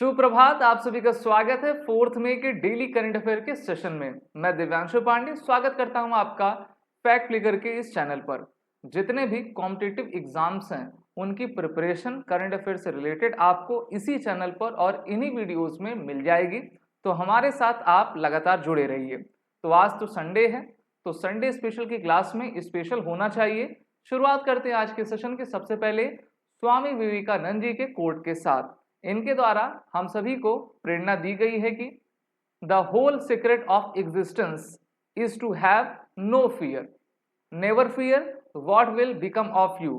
सुप्रभात। आप सभी का स्वागत है 4 मई के डेली करंट अफेयर के सेशन में। मैं दिव्यांशु पांडे स्वागत करता हूं आपका फैक्ट क्लिकर के इस चैनल पर। जितने भी कॉम्पिटिटिव एग्जाम्स हैं उनकी प्रिपरेशन करंट अफेयर से रिलेटेड आपको इसी चैनल पर और इन्हीं वीडियोस में मिल जाएगी, तो हमारे साथ आप लगातार जुड़े रहिए। तो आज तो संडे है, तो संडे स्पेशल की क्लास में स्पेशल होना चाहिए। शुरुआत करते हैं आज के सेशन के सबसे पहले स्वामी विवेकानंद जी के कोट के साथ। इनके द्वारा हम सभी को प्रेरणा दी गई है कि the whole secret of existence is to have no fear, never fear what will become of you,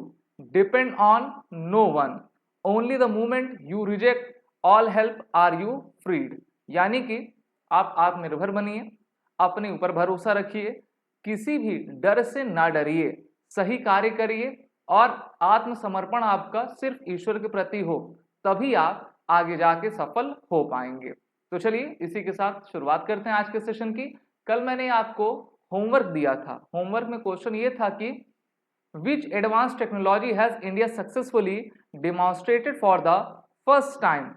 depend on no one, only the moment you reject all help are you freed. यानी कि आप आत्मनिर्भर बनिए, अपने ऊपर भरोसा रखिए, किसी भी डर से ना डरिए, सही कार्य करिए और आत्मसमर्पण आपका सिर्फ ईश्वर के प्रति हो, तभी आप आगे जाके सफल हो पाएंगे। तो चलिए इसी के साथ शुरुआत करते हैं आज के सेशन की। कल मैंने आपको होमवर्क दिया था। होमवर्क में क्वेश्चन ये था कि which advanced technology has India successfully demonstrated for the first time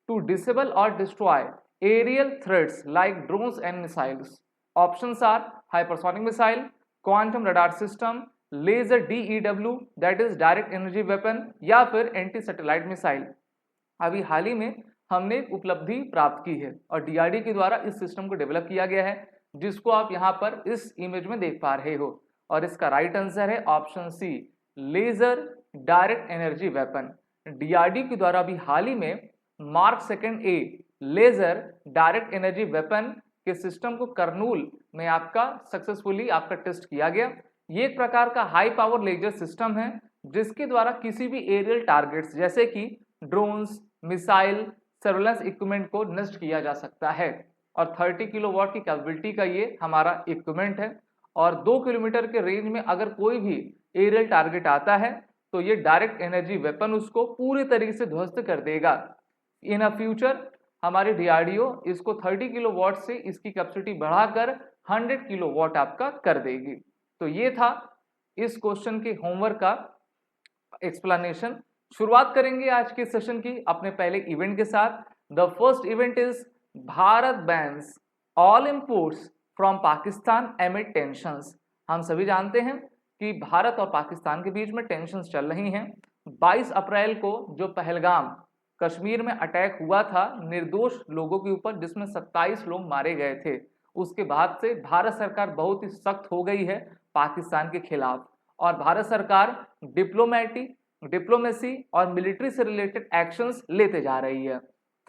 to disable or destroy aerial threats like drones and missiles? Options are hypersonic missile, quantum radar system, laser DEW that is direct energy weapon या फिर anti satellite missile. अभी हाल ही में हमने एक उपलब्धि प्राप्त की है और डीआरडी के द्वारा इस सिस्टम को डेवलप किया गया है, जिसको आप यहाँ पर इस इमेज में देख पा रहे हो। और इसका राइट आंसर है option C, laser direct energy weapon. DRDO के द्वारा भी हाल ही में mark second A laser direct energy weapon के सिस्टम को करनूल में आपका सक्सेसफुली आपका टेस्ट किया गया। ये एक प्रकार का हाई पावर लेजर सिस्टम है जिसके द्वारा किसी भी एरियल टारगेट्स जैसे कि ड्रोन्स, मिसाइल, सर्वेलेंस इक्विपमेंट को नष्ट किया जा सकता है। और 30 किलोवाट की कैपेबिलिटी का ये हमारा इक्विपमेंट है और 2 किलोमीटर के रेंज में अगर कोई भी एरियल टारगेट आता है तो ये डायरेक्ट एनर्जी वेपन उसको पूरी तरीके से ध्वस्त कर देगा। इन अ फ्यूचर हमारे डीआरडीओ इसको 30 किलोवाट से इसकी कैपेसिटी बढ़ाकर 100 किलोवाट आपका कर देगी। तो ये था इस क्वेश्चन के होमवर्क का एक्सप्लेनेशन। शुरुआत करेंगे आज के सेशन की अपने पहले इवेंट के साथ। The first event is Bharat bans all imports from Pakistan एमिड tensions. हम सभी जानते हैं कि भारत और पाकिस्तान के बीच में टेंशंस चल रही हैं। 22 अप्रैल को जो पहलगाम कश्मीर में अटैक हुआ था निर्दोष लोगों के ऊपर, जिसमें 27 लोग मारे गए थे, उसके बाद से भारत सरकार बहुत ही सख्त हो गई है पाकिस्तान के खिलाफ और भारत सरकार डिप्लोमेसी और मिलिट्री से रिलेटेड एक्शंस लेते जा रही है।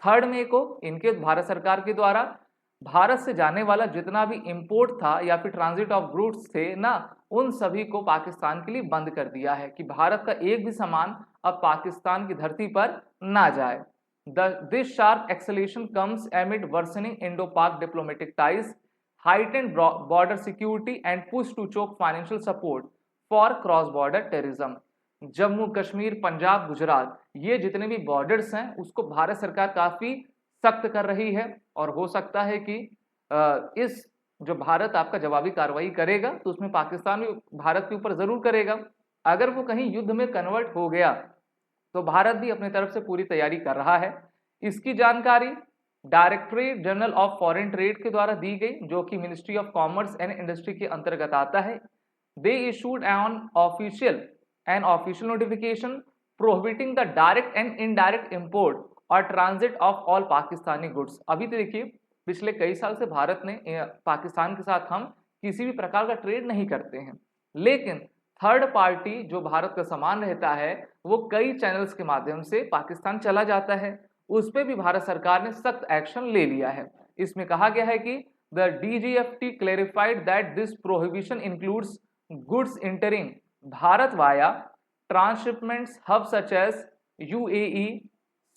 3 मई को इनके भारत सरकार के द्वारा भारत से जाने वाला जितना भी इंपोर्ट था या फिर ट्रांजिट ऑफ गुड्स थे ना, उन सभी को पाकिस्तान के लिए बंद कर दिया है कि भारत का एक भी सामान अब पाकिस्तान की धरती पर ना जाए। This sharp acceleration comes amid worsening Indo-Pak diplomatic ties, heightened border security and push to choke financial support for cross border terrorism। Jammu Kashmir, Punjab, Gujarat ये जितने भी बॉर्डर्स हैं उसको भारत सरकार काफी सख्त कर रही है और हो सकता है कि इस जो भारत आपका जवाबी कार्रवाई करेगा तो उसमें पाकिस्तान भी भारत के ऊपर जरूर करेगा। अगर वो कहीं युद्ध में कन्वर्ट हो गया तो भारत भी अपनी तरफ से पूरी तैयारी कर रहा है। इसकी जानकारी directorate general of foreign trade के द्वारा दी गई, जो कि ministry of commerce and industry के अंतर्गत आता है। They issued an official notification prohibiting the direct and indirect import और transit of all Pakistani goods. अभी तो देखिए पिछले कई साल से भारत ने पाकिस्तान के साथ हम किसी भी प्रकार का ट्रेड नहीं करते हैं, लेकिन थर्ड पार्टी जो भारत का सामान रहता है वो कई चैनल्स के माध्यम से पाकिस्तान चला जाता है, उस पर भी भारत सरकार ने सख्त एक्शन ले लिया है। इसमें कहा गया है कि the DGFT clarified that this prohibition includes goods entering Bharat via transshipments hub such as UAE,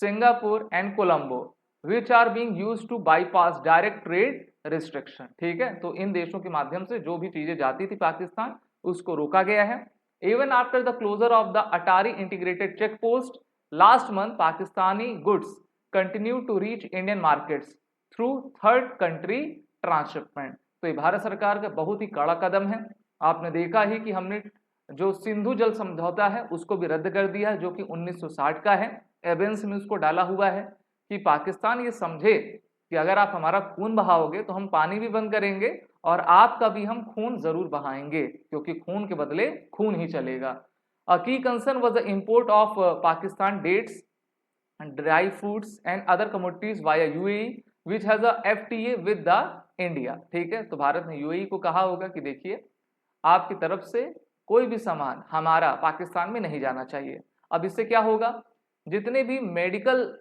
Singapore and Colombo which are being used to bypass direct trade restriction. ठीक है, तो इन देशों के माध्यम से जो भी चीजें जाती थी पाकिस्तान उसको रोका गया है। Even after the closure of the Attari integrated check post last month Pakistani goods continue to reach Indian markets through third country transshipment. तो ये भारत सरकार का बहुत ही कड़ा कदम है। आपने देखा ही कि हमने जो सिंधु जल समझौता है उसको भी रद्द कर दिया है, जो कि 1960 का है। एबेंस में उसको डाला हुआ है कि पाकिस्तान ये समझे कि अगर आप हमारा खून बहाओगे तो हम पानी भी बंद करेंगे और आपका भी हम खून जरूर बहाएंगे, क्योंकि खून के बदले खून ही चलेगा। Uh key concern was the import of Pakistan dates and dry fruits and other commodities via UAE which has a FTA with the India। ठीक है, तो भारत ने UAE को कहा होगा कि देखिए आपकी तरफ से कोई भी सामान हमारा पाकिस्तान में नहीं जाना चाहिए। अब इससे क्या होगा, जितने भी मेडिकल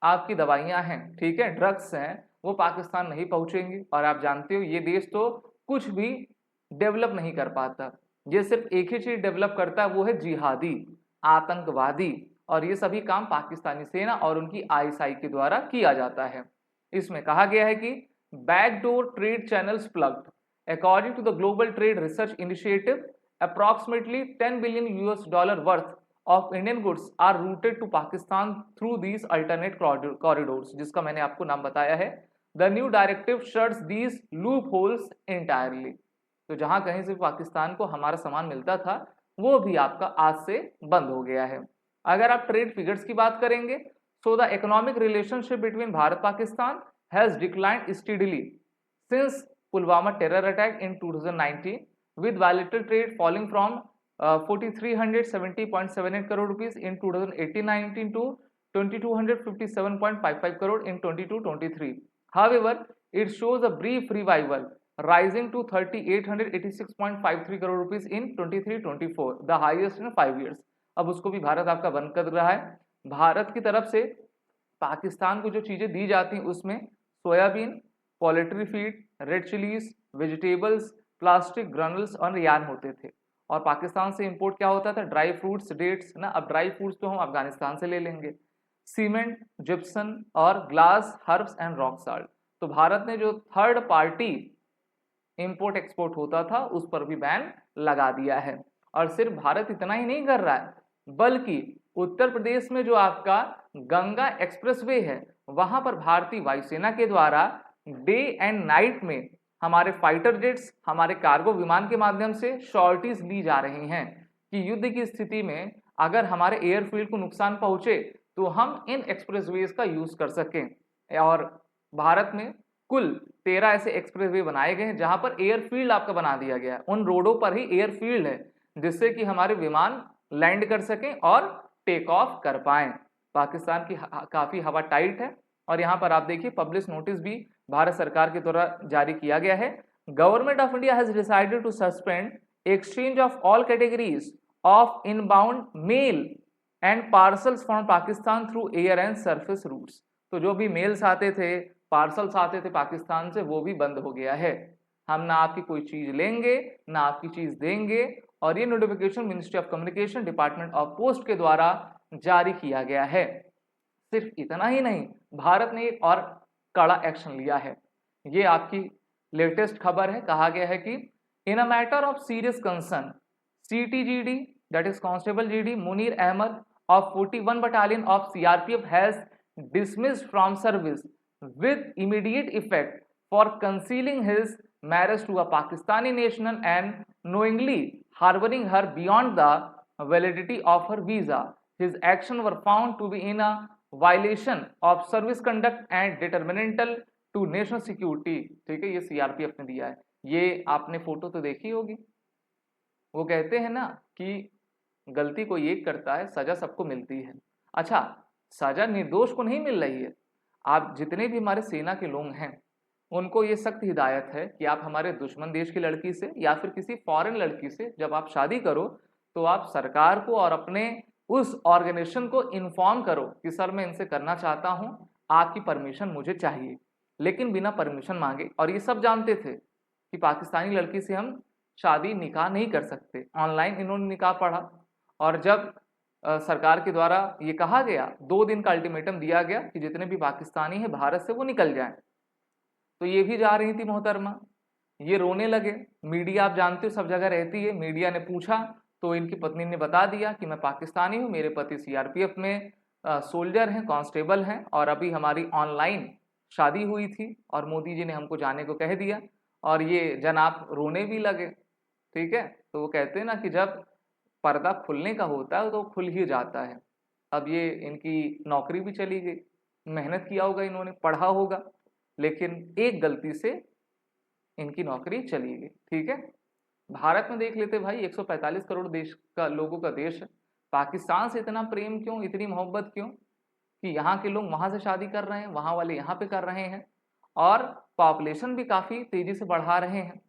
आपकी दवाइयां हैं, ठीक है, ड्रग्स हैं, वो पाकिस्तान नहीं पहुंचेंगी। और आप जानते हो ये देश तो कुछ भी डेवलप नहीं कर पाता, ये सिर्फ एक ही चीज डेवलप करता है, वो है जिहादी, आतंकवादी। और ये सभी काम पाकिस्तानी सेना और उनकी आईएसआई के द्वारा किया जाता है। इसमें कहा गया है कि backdoor trade channels plugged according to the Global Trade Research Initiative approximately $10 billion worth of Indian goods are routed to Pakistan through these alternate corridors, जिसका मैंने आपको नाम बताया है। The new directive shuts these loopholes entirely। तो जहां कहीं से पाकिस्तान को हमारा सामान मिलता था वो भी आपका आज से बंद हो गया है। अगर आप ट्रेड फिगर्स की बात करेंगे, so the economic relationship between Bharat Pakistan has declined steadily since Pulwama terror attack in 2019, with bilateral trade falling from 4,370.78 crore rupees in 2018-19 to 2,257.55 crore in 22-23. However, it shows a brief revival, rising to 3,886.53 crore rupees in 23-24, the highest in 5 years। अब उसको भी भारत आपका बंद कर रहा है। भारत की तरफ से पाकिस्तान को जो चीजें दी जाती हैं उसमें soybean, poultry feed, red chillies, vegetables, plastic granules और यार्न होते थे। और पाकिस्तान से इंपोर्ट क्या होता था, ड्राई फ्रूट्स, डेट्स ना। अब ड्राई फ्रूट्स तो हम अफगानिस्तान से ले लेंगे, सीमेंट, जिप्सन और glass, herbs and rock salt. तो भारत ने जो थर्ड पार्टी इंपोर्ट एक्सपोर्ट होता था उस पर भी बैन लगा दिया है। और सिर्फ भारत इतना ही नहीं कर रहा है, बल्कि उत्तर प्रदेश में जो आपका गंगा एक्सप्रेसवे है वहां पर भारतीय वायुसेना के द्वारा डे एंड नाइट में हमारे फाइटर जेट्स, हमारे कार्गो विमान के माध्यम से शॉर्टीज ली जा रही हैं कि युद्ध की स्थिति में अगर हमारे एयरफील्ड को नुकसान पहुंचे तो हम इन एक्सप्रेसवेज का यूज कर सकें। और भारत में कुल 13 ऐसे एक्सप्रेसवे बनाए गए हैं जहां पर एयरफील्ड आपका बना दिया गया है, उन रोडों पर ही एयरफील्ड है जिससे कि हमारे विमान लैंड कर सकें और टेक ऑफ कर पाएं। पाकिस्तान की काफी हवा टाइट है। और यहाँ पर आप देखिए पब्लिश नोटिस भी भारत सरकार के द्वारा जारी किया गया है। Government of India has decided to suspend exchange of all categories of inbound mail and parcels from Pakistan through air and surface routes. तो जो भी मेल्स आते थे, पार्सल्स आते थे पाकिस्तान से, वो भी बंद हो गया है। हम ना आपकी कोई चीज लेंगे ना आपकी चीज देंगे। और ये notification ministry of communication, department of post के द्वारा जारी किया गया है। सिर्फ इतना ही नहीं, भारत ने एक और कड़ा एक्शन लिया है। ये आपकी लेटेस्ट खबर है। कहा गया है कि in a matter of serious concern CTGD, that is Constable GD Munir Ahmed of 41 Battalion of CRPF has dismissed from service with immediate effect for concealing his marriage to a Pakistani national and knowingly harboring her beyond the validity of her visa. His actions were found to be in a violation of service conduct and detrimental to national security। ठीक है, ये CRPF ने दिया है। ये आपने photo तो देखी होगी। वो कहते हैं ना कि गलती कोई एक करता है, सजा सबको मिलती है। अच्छा, सजा निर्दोष को नहीं मिल रही है। आप जितने भी हमारे सेना के लोग हैं उनको ये सख्त हिदायत है कि आप हमारे दुश्मन देश की लड़की से या फिर किसी फॉरेन लड़की से जब आप शादी करो तो आप सरकार को और अपने उस ऑर्गेनाइजेशन को इन्फॉर्म करो कि सर मैं इनसे करना चाहता हूं, आपकी परमिशन मुझे चाहिए। लेकिन बिना परमिशन मांगे, और ये सब जानते थे कि पाकिस्तानी लड़की से हम शादी निकाह नहीं कर सकते। ऑनलाइन इन्होंने निकाह पढ़ा और जब सरकार के द्वारा ये कहा गया, 2 दिन का अल्टीमेटम दिया गया कि जितने भी पाकिस्तानी हैं भारत से वो निकल जाएं, तो ये भी जा रही थी मोहतरमा, ये रोने लगे। मीडिया आप जानते हो सब जगह रहती है। मीडिया ने पूछा तो इनकी पत्नी ने बता दिया कि मैं पाकिस्तानी हूँ, मेरे पति CRPF में सोल्जर हैं, कांस्टेबल हैं, और अभी हमारी ऑनलाइन शादी हुई थी और मोदी जी ने हमको जाने को कह दिया। और ये जनाब रोने भी लगे। ठीक है, तो वो कहते हैं ना कि जब पर्दा खुलने का होता है तो खुल ही जाता है। अब ये इनकी नौकरी भी चली गई। मेहनत किया होगा, इन्होंने पढ़ा होगा, लेकिन एक गलती से इनकी नौकरी चली गई। ठीक है, भारत में देख लेते भाई, 145 करोड़ देश का लोगों का देश है। पाकिस्तान से इतना प्रेम क्यों, इतनी मोहब्बत क्यों कि यहाँ के लोग वहां से शादी कर रहे हैं, वहां वाले यहाँ पे कर रहे हैं, और पॉपुलेशन भी काफी तेजी से बढ़ा रहे हैं।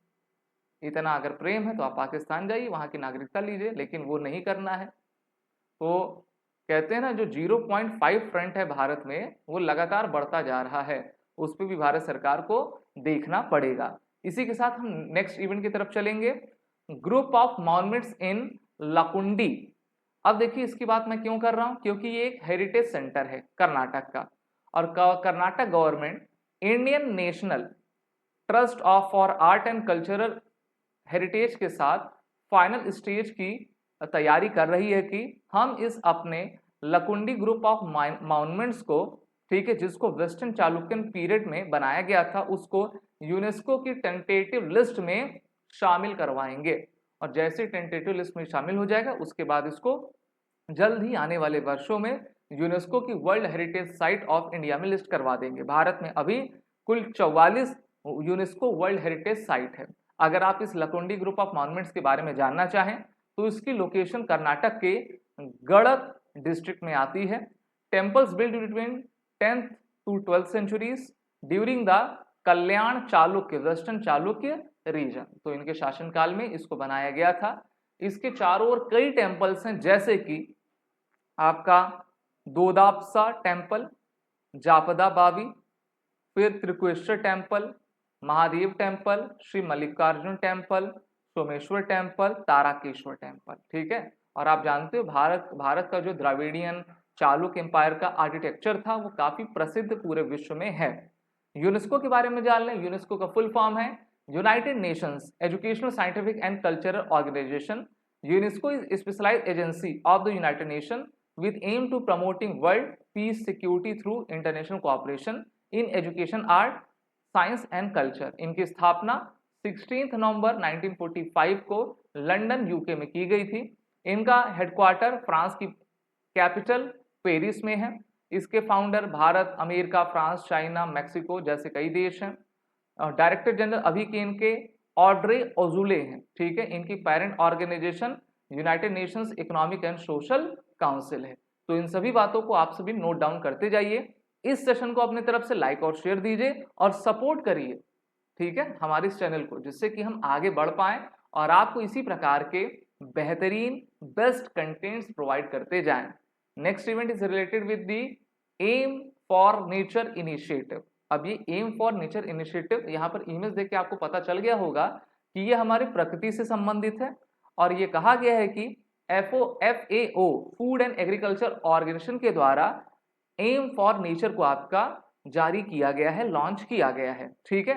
इतना अगर प्रेम है तो आप पाकिस्तान जाइए, वहां की नागरिकता लीजिए, लेकिन वो नहीं करना है। तो कहते हैं ना, जो 0.5 फ्रंट है भारत में, वो लगातार बढ़ता जा रहा है, उस पर भी भारत सरकार को देखना पड़ेगा। इसी के साथ हम नेक्स्ट इवेंट की तरफ चलेंगे, ग्रुप ऑफ मॉन्यूमेंट्स इन लाकुंडी। अब देखिए इसकी बात मैं क्यों कर रहा हूं, क्योंकि ये एक हेरिटेज सेंटर है कर्नाटक का, और Karnataka government Indian national trust of for art and cultural heritage के साथ फाइनल स्टेज की तैयारी कर रही है कि हम इस अपने लकुंडी ग्रुप ऑफ मॉन्यूमेंट्स को, ठीक है, जिसको वेस्टर्न चालुक्यन पीरियड में बनाया गया था, उसको यूनेस्को की टेंटेटिव लिस्ट में शामिल करवाएंगे। और जैसे टेंटेटिव लिस्ट में शामिल हो जाएगा, उसके बाद इसको जल्द ही आने वाले वर्षों में यूनेस्को की world heritage site of India में लिस्ट करवा देंगे। भारत में अभी कुल 44 यूनेस्को वर्ल्ड हेरिटेज साइट है। अगर आप इस लकुंडी ग्रुप ऑफ मॉन्यूमेंट्स के बारे में जानना चाहें तो इसकी लोकेशन कर्नाटक के गढ़त डिस्ट्रिक्ट में आती है। Temples build between 10th to 12th centuries during the Kalyana Chalukya western Chalukya region. तो इनके शासनकाल में इसको बनाया गया था। इसके चारों ओर कई टेम्पल्स हैं, जैसे कि आपका दोदापसा टेम्पल, जापदा बावी, फिर Trikuteshwar temple, Mahadev temple, Shri Mallikarjun temple, Someshwar temple, Tarakeshwar temple. ठीक है, और आप जानते हो भारत का जो द्राविडियन चालुक्य एम्पायर का आर्किटेक्चर था वो काफी प्रसिद्ध पूरे विश्व में है। यूनेस्को के बारे में जान लें। यूनेस्को का फुल फॉर्म है United Nations Educational Scientific and Cultural Organization. UNESCO is specialized agency of the United Nation with aim to promoting world peace security through international cooperation in education, art, science and culture। इनकी स्थापना 16 नवंबर 1945 को London UK में की गई थी। इनका headquarter France की capital Paris में है। इसके founder Bharat, America, France, China, Mexico जैसे कई देश हैं। डायरेक्टर जनरल अभी के इनके ऑड्रे ओजुले हैं। ठीक है, इनकी parent organization United Nations Economic and Social Council है। तो इन सभी बातों को आप सभी नोट डाउन करते जाइए। इस सेशन को अपनी तरफ से लाइक और शेयर दीजिए और सपोर्ट करिए, ठीक है, हमारे इस चैनल को, जिससे कि हम आगे बढ़ पाएं और आपको इसी प्रकार के बेहतरीन बेस्ट कंटेंट्स प्रोवाइड करते जाएं। Next event is related with the aim for nature initiative. अब ये एम फॉर नेचर इनिशिएटिव, यहाँ पर इमेज देख के आपको पता चल गया होगा कि ये हमारी प्रकृति से संबंधित है, और ये कहा गया है कि FAO Food and Agriculture Organization के द्वारा एम फॉर नेचर को आपका जारी किया गया है, लॉन्च किया गया है। ठीक है,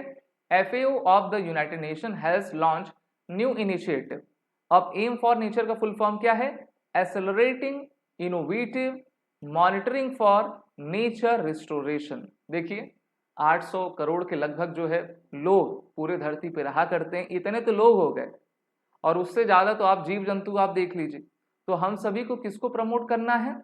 FAO of the United nation has launch new initiative. अब एम फॉर नेचर का फुल फॉर्म क्या है? Accelerating innovative monitoring for nature restoration. देखिए 800 करोड़ के लगभग जो है लोग पूरे धरती पे रहा करते हैं, इतने तो लोग हो गए, और उससे ज्यादा तो आप जीव जंतु आप देख लीजिए। तो हम सभी को किसको प्रमोट करना है?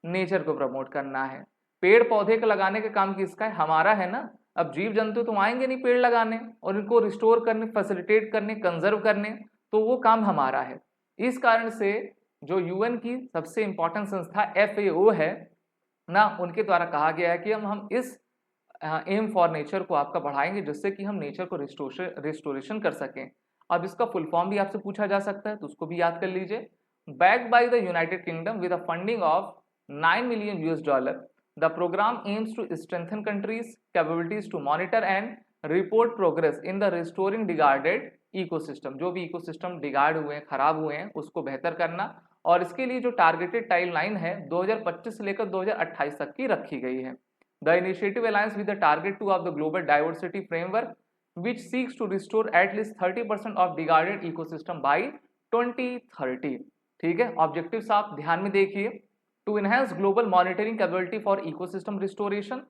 नेचर को प्रमोट करना है। पेड़ पौधे का लगाने का काम किसका है? हमारा है ना। अब जीव जंतु तो आएंगे नहीं पेड़ लगाने और इनको रिस्टोर करने, फैसिलिटेट करने, कंजर्व करने, तो वो काम हमारा है। इस कारण से जो यूएन की सबसे इंपॉर्टेंट संस्था FAO है ना, उनके द्वारा कहा गया है कि हम इस एम फॉर नेचर को आपका बढ़ाएंगे, जिससे कि हम नेचर को रिस्टोरेशन कर सकें। अब इसका फुल फॉर्म भी आपसे पूछा जा सकता है, तो उसको भी याद कर लीजिए। Backed by the United Kingdom with a funding of $9 million, the programme aims to strengthen countries capabilities to monitor and report progress in the restoring degraded ecosystem. जो भी इकोसिस्टम डिगार्ड हुए हैं, खराब हुए हैं, उसको बेहतर करना। और इसके लिए जो टारगेटेड टाइमलाइन है 2025 से लेकर 2028 तक की रखी गई है। The initiative alliance with the target two of the global diversity framework which seeks to restore at least 30% of degraded ecosystem by 2030। ठीक है, ऑब्जेक्टिव्स आप ध्यान में देखिए। To enhance global monitoring capability for ecosystem restoration,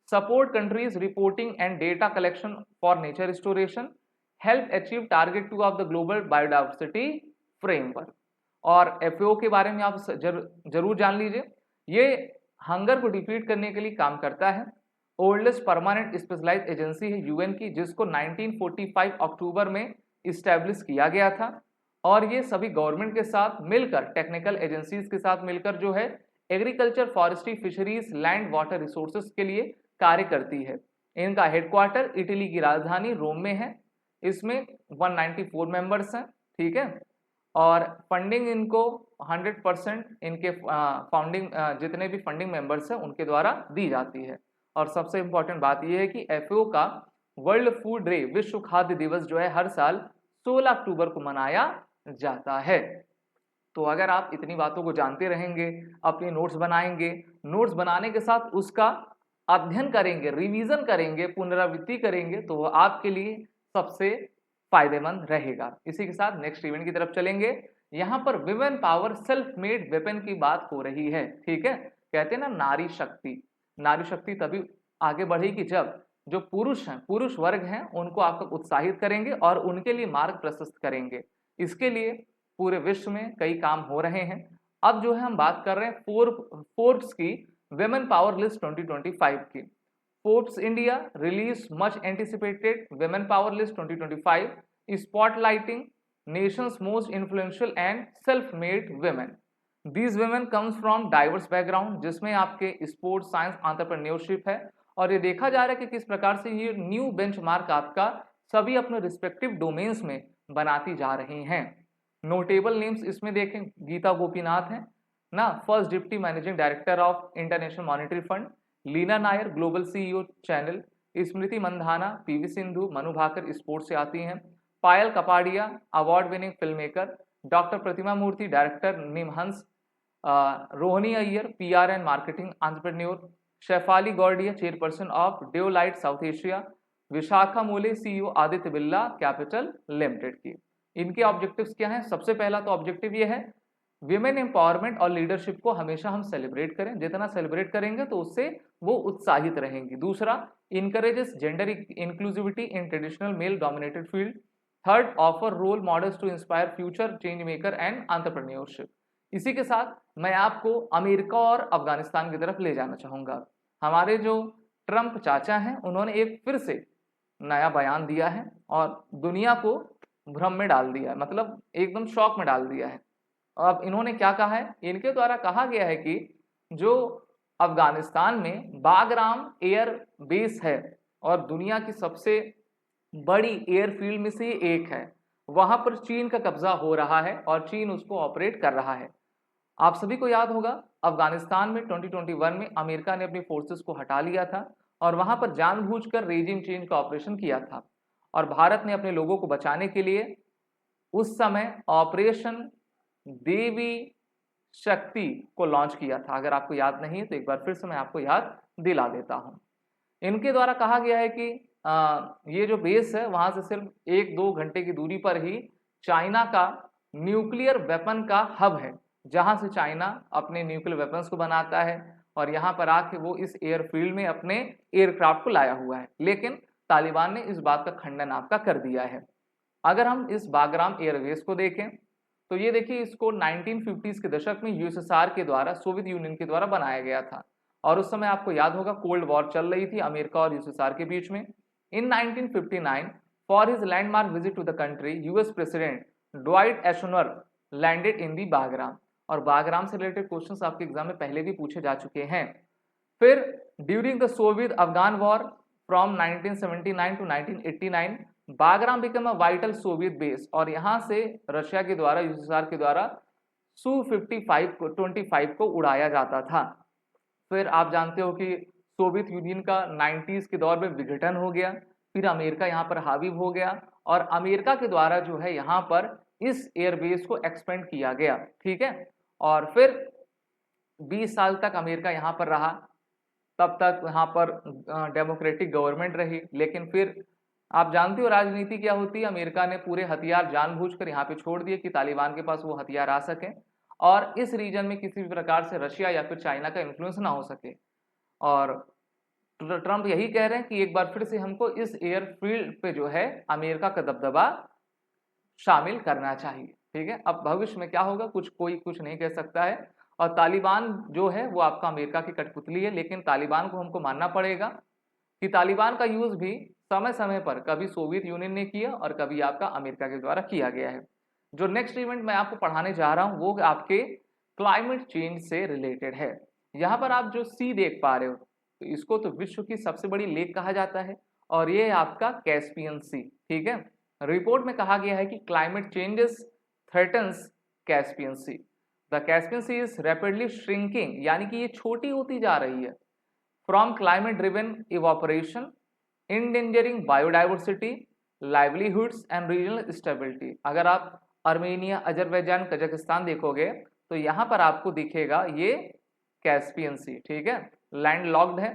support countries reporting and data collection for nature restoration, help achieve target 2 of the global biodiversity framework। और FAO के बारे में आप जरूर जान लीजिए। ये हंगर को डिफीट करने के लिए काम करता है। ओल्डेस्ट परमानेंट स्पेशलाइज्ड एजेंसी है यूएन की, जिसको 1945 अक्टूबर में इस्टेब्लिश किया गया था। और ये सभी गवर्नमेंट के साथ मिलकर, टेक्निकल एजेंसीज के साथ मिलकर जो है agriculture, forestry, fisheries, land, water resources के लिए कार्य करती है। इनका हेडक्वार्टर इटली की राजधानी रोम में है। इसमें 194 मेंबर्स हैं, ठीक है। और फंडिंग इनको 100% इनके फाउंडिंग जितने भी फंडिंग मेंबर्स हैं उनके द्वारा दी जाती है। और सबसे इंपॉर्टेंट बात यह है कि एफएओ का वर्ल्ड फूड डे, विश्व खाद्य दिवस जो है हर साल 16 अक्टूबर को मनाया जाता है। तो अगर आप इतनी बातों को जानते रहेंगे, अपनी नोट्स बनाएंगे, नोट्स बनाने के साथ उसका अध्ययन करेंगे, रिवीजन करेंगे, पुनरावृत्ति करेंगे, तो वह आपके लिए सबसे फायदेमंद रहेगा। इसी के साथ नेक्स्ट इवेंट की तरफ चलेंगे। यहाँ पर women power self made weapon की बात हो रही है, ठीक है। कहते हैं ना नारी शक्ति, नारी शक्ति तभी आगे बढ़ेगी जब जो पुरुष हैं, पुरुष वर्ग हैं, उनको आप उत्साहित करेंगे और उनके लिए मार्ग प्रशस्त करेंगे। इसके लिए पूरे विश्व में कई काम हो रहे हैं। अब जो है हम बात कर रहे हैं फोर्ब्स की विमेन पावर लिस्ट 2025 की। Forbes India release much anticipated women power list 2025 स्पॉटलाइटिंग nation's most influential and self-made women. These women comes from diverse background, जिसमें आपके स्पोर्ट्स, साइंस, एंटरप्रेन्योरशिप है। और ये देखा जा रहा है कि किस प्रकार से ये न्यू बेंचमार्क आपका सभी अपने रिस्पेक्टिव डोमेन्स में बनाती जा रही हैं। नोटेबल नेम्स इसमें देखें, गीता गोपीनाथ हैं ना, first deputy managing director of International Monetary Fund, Leena Nair global CEO Chanel, Smriti Mandhana, PV Sindhu, Manu Bhaker sports से आती हैं, Payal Kapadia award winning film maker, doctor Pratima Murthy director NIMHANS, Rohini Iyer PR and marketing entrepreneur, Shefali Gaudia chairperson of Deloitte South Asia, Vishakha Mulye CEO Aditya Birla Capital Limited की। इनके objectives क्या हैं? सबसे पहला तो ऑब्जेक्टिव ये है विमेन एम्पावरमेंट और लीडरशिप को हमेशा हम सेलिब्रेट करें, जितना सेलिब्रेट करेंगे तो उससे वो उत्साहित रहेंगी। दूसरा, encourages gender inclusivity in traditional male dominated field. Third, offer role models to inspire future change maker and entrepreneurship. इसी के साथ मैं आपको अमेरिका और अफगानिस्तान की तरफ ले जाना चाहूँगा। हमारे जो ट्रंप चाचा हैं, उन्होंने एक फिर से नया बयान दिया है और दुनिया को भ्रम में डाल दिया है, मतलब एकदम शॉक में डाल दिया है। अब इन्होंने क्या कहा है? इनके द्वारा कहा गया है कि जो अफगानिस्तान में बागराम एयर बेस है और दुनिया की सबसे बड़ी एयरफील्ड में से एक है, वहां पर चीन का कब्जा हो रहा है और चीन उसको ऑपरेट कर रहा है। आप सभी को याद होगा अफगानिस्तान में 2021 में अमेरिका ने अपनी फोर्सेस को हटा लिया था और वहां पर जानबूझकर रेजिम चेंज का ऑपरेशन किया था और भारत ने अपने लोगों को बचाने के लिए उस समय ऑपरेशन देवी शक्ति को लॉन्च किया था। अगर आपको याद नहीं है तो एक बार फिर से मैं आपको याद दिला देता हूं। इनके द्वारा कहा गया है कि ये जो बेस है वहां से सिर्फ 1-2 घंटे की दूरी पर ही चाइना का न्यूक्लियर वेपन का हब है, जहां से चाइना अपने न्यूक्लियर वेपन्स को बनाता है और यहाँ पर आके वो इस एयरफील्ड में अपने एयरक्राफ्ट को लाया हुआ है। लेकिन तालिबान ने इस बात का खंडन आपका कर दिया है। अगर हम इस बागराम एयरबेस को देखें तो ये देखिए, इसको 1950s के दशक में यूएसएसआर के द्वारा, सोवियत यूनियन के द्वारा बनाया गया था और उस समय आपको याद होगा कोल्ड वॉर चल रही थी अमेरिका और यूएसएसआर के बीच में। In 1959 for his landmark visit to the country, US president Dwight Eisenhower landed in the Bagram. और बागराम से रिलेटेड क्वेश्चंस आपके एग्जाम में पहले भी पूछे जा चुके हैं। फिर during the Soviet Afghan war from 1979 to 1989 Bagram became a vital Soviet base और यहाँ से रशिया के द्वारा, यूएसएसआर के द्वारा Su-25 को उड़ाया जाता था। फिर आप जानते हो कि सोवियत यूनियन का 90s के दौर में विघटन हो गया, फिर अमेरिका यहाँ पर हावी हो गया और अमेरिका के द्वारा जो है यहाँ पर इस एयरबेस को एक्सपेंड किया गया, ठीक है। और फिर 20 साल तक अमेरिका यहाँ पर रहा, तब तक यहाँ पर डेमोक्रेटिक गवर्नमेंट रही। लेकिन फिर आप जानते हो राजनीति क्या होती है, अमेरिका ने पूरे हथियार जानबूझकर यहाँ पे छोड़ दिए कि तालिबान के पास वो हथियार आ सके और इस रीजन में किसी भी प्रकार से रशिया या फिर चाइना का इन्फ्लुएंस ना हो सके। और ट्रंप यही कह रहे हैं कि एक बार फिर से हमको इस एयरफील्ड पे जो है अमेरिका का दबदबा शामिल करना चाहिए, ठीक है। अब भविष्य में क्या होगा कोई कुछ नहीं कह सकता है और तालिबान जो है वो आपका अमेरिका की कठपुतली है, लेकिन तालिबान को हमको मानना पड़ेगा कि तालिबान का यूज भी समय समय पर कभी सोवियत यूनियन ने किया और कभी आपका अमेरिका के द्वारा किया गया है। जो नेक्स्ट इवेंट मैं आपको पढ़ाने जा रहा हूँ वो आपके क्लाइमेट चेंज से रिलेटेड है। यहाँ पर आप जो सी देख पा रहे हो, तो इसको तो विश्व की सबसे बड़ी लेक कहा जाता है और ये आपका कैस्पियन सी, ठीक है। रिपोर्ट में कहा गया है कि climate changes threatens Caspian Sea. The Caspian Sea is rapidly shrinking, यानी कि ये छोटी होती जा रही है, from climate driven evaporation, endangering biodiversity, livelihoods and regional stability. अगर आप अर्मेनिया, अजरबैजान, कजाकिस्तान देखोगे तो यहाँ पर आपको दिखेगा ये कैस्पियन सी, ठीक है। लैंड लॉक्ड है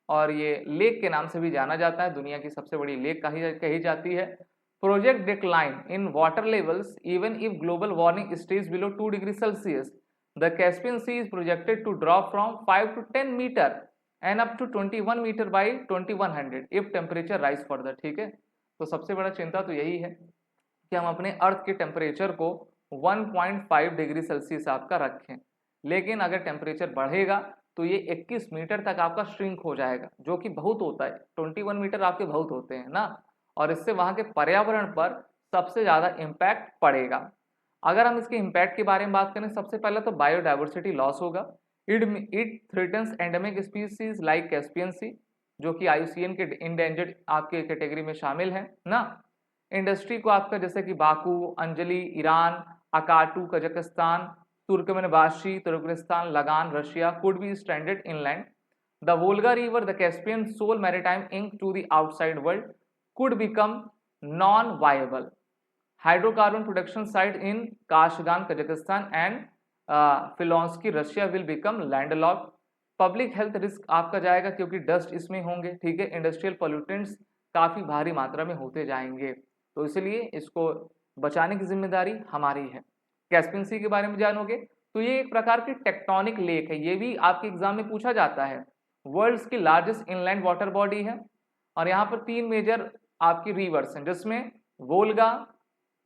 और ये लेक के नाम से भी जाना जाता है, दुनिया की सबसे बड़ी लेक कही जाती है। Project decline in water levels even if global warming stays below 2 degree Celsius, the Caspian Sea is projected to drop from 5 to 10 metre and up to 21 metre by 2100 if temperature rise further, ठीक है। तो सबसे बड़ा चिंता तो यही है कि हम अपने अर्थ के टेम्परेचर को 1.5 डिग्री सेल्सियस आपका रखें, लेकिन अगर टेम्परेचर बढ़ेगा तो ये 21 मीटर तक आपका श्रिंक हो जाएगा, जो कि बहुत होता है। 21 मीटर आपके बहुत होते हैं ना, और इससे वहां के पर्यावरण पर सबसे ज्यादा इम्पैक्ट पड़ेगा। अगर हम इसके इम्पैक्ट के बारे में बात करें, सबसे पहले तो बायोडाइवर्सिटी लॉस होगा। It threatens endemic species like Caspian Sea, जो कि IUCN के इंडेंजर्ड आपके कैटेगरी में शामिल है ना। इंडस्ट्री को आपका जैसे कि Baku, Anzali Iran, Aktau Kazakhstan, Turkmenbashi Turkmenistan, Lagan Russia could be stranded inland. The Volga River, the Caspian sole maritime ink to the outside world, could become non-viable. Hydrocarbon production site in Kashgan, Kazakhstan and Filonsky, Russia will become landlocked. Public health risk आपका जाएगा क्योंकि dust इसमें होंगे, ठीक है। Industrial pollutants काफी भारी मात्रा में होते जाएंगे, तो इसलिए इसको बचाने की जिम्मेदारी हमारी है। कैस्पियन सी के बारे में जानोगे तो ये एक प्रकार की टेक्टोनिक लेक है, ये भी आपके एग्जाम में पूछा जाता है। वर्ल्ड्स की लार्जेस्ट इनलैंड वाटर बॉडी है और यहाँ पर 3 मेजर आपकी रिवर्स हैं, जिसमें वोल्गा,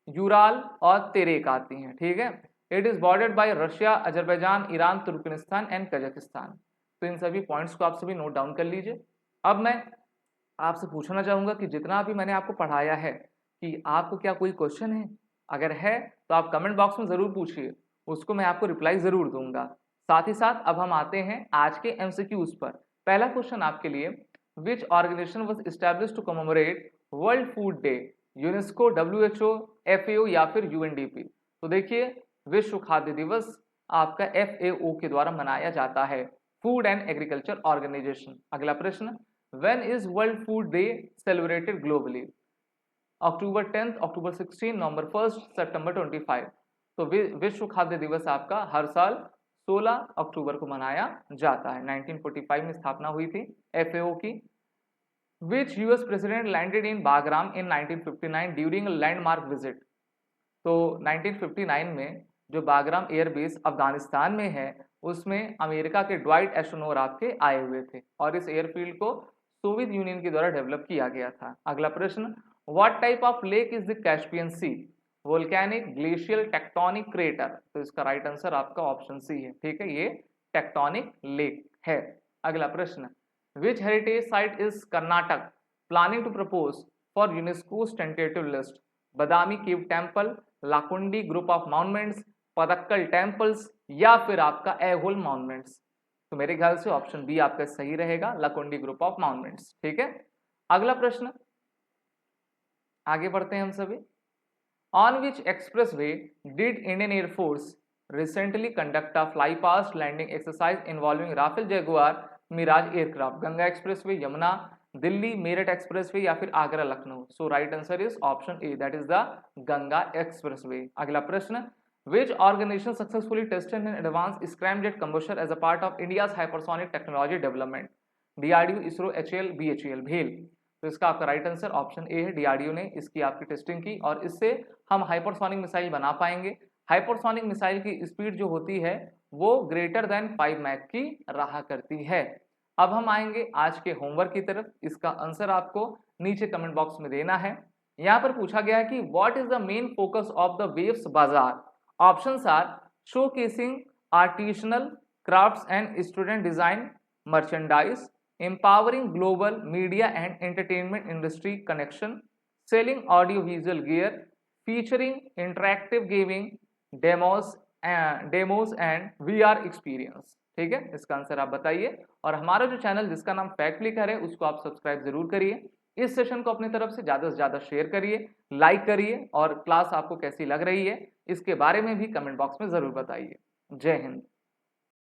यूराल और तेरेक आती हैं, ठीक है। It is bordered by Russia, Azerbaijan, Iran, Turkmenistan and Kazakhstan. तो इन सभी पॉइंट्स को आप सभी नोट डाउन कर लीजिए। अब मैं आपसे पूछना चाहूंगा कि जितना भी मैंने आपको पढ़ाया है कि आपको क्या कोई क्वेश्चन है, अगर है तो आप कमेंट बॉक्स में जरूर पूछिए, उसको मैं आपको रिप्लाई जरूर दूंगा। साथ ही साथ अब हम आते हैं आज के MCQs पर। पहला क्वेश्चन आपके लिए, which organisation was established to commemorate World Food Day, UNESCO, WHO, FAO या फिर UNDP। तो देखिए, विश्व खाद्य दिवस आपका FAO के द्वारा मनाया जाता है, फूड एंड एग्रीकल्चर ऑर्गेनाइजेशन। अगला प्रश्न, when is World Food Day celebrated globally, October 10, October 16, November 1, September 25। तो विश्व खाद्य दिवस आपका हर साल 16 अक्टूबर को मनाया जाता है। 1945 में स्थापना हुई थी FAO की। विच US president landed in Bagram in 1959 during landmark visit. तो 1959 में जो बागराम एयरबेस अफगानिस्तान में है, उसमें अमेरिका के ड्वाइट एस्टोनोर आपके आए हुए थे और इस एयरफील्ड को सोवियत यूनियन के द्वारा डेवलप किया गया था। अगला प्रश्न, what type of lake is the Caspian Sea, volcanic, glacial, tectonic, crater. तो इसका राइट आंसर आपका ऑप्शन सी है, ठीक है, ये टेक्टोनिक लेक है। अगला प्रश्न, which heritage site is Karnataka planning to propose for UNESCO tentative list, Badami cave temple, Lakkundi group of monuments, Pattadakal temples या फिर आपका ऐहोल मॉन्यूमेंट्स। तो मेरे ख्याल से ऑप्शन बी आपका सही रहेगा, लाकुंडी ग्रुप ऑफ मॉन्यूमेंट्स, ठीक है। अगला प्रश्न, आगे बढ़ते हैं हम सभी। On which expressway did Indian Air Force recently conduct a fly past landing exercise involving Rafale Jaguar Mirage aircraft, Ganga expressway, Yamuna, Delhi Meerut expressway या फिर Agra Lucknow. So right answer is option A, that is the Ganga expressway. अगला प्रश्न, which organization successfully tested an advanced scramjet combustion as a part of India's hypersonic technology development, DRDO, ISRO, HAL, BHEL, भेल। तो इसका आपका right answer option A है, DRDO ने इसकी आपकी टेस्टिंग की और इससे हम हाइपरसोनिक मिसाइल बना पाएंगे। हाइपरसोनिक मिसाइल की स्पीड जो होती है वो ग्रेटर देन 5 मैक की रहा करती है। अब हम आएंगे आज के होमवर्क की तरफ, इसका आंसर आपको नीचे कमेंट बॉक्स में देना है। यहाँ पर पूछा गया है कि what is the main focus of the waves बाजार। Options are showcasing artisanal crafts and student design merchandise, empowering global media and entertainment industry connection, selling audiovisual gear, featuring interactive gaming, demos and VR experience. ठीक है, इसका answer आप बताइए। और हमारा जो channel जिसका नाम फैक्ट क्लिकर है उसको आप सब्सक्राइब जरूर करिए। इस सेशन को अपनी तरफ से ज़्यादा शेयर करिए, लाइक करिए और क्लास आपको कैसी लग रही है इसके बारे में भी कमेंट बॉक्स में ज़रूर बताइए। जय हिंद।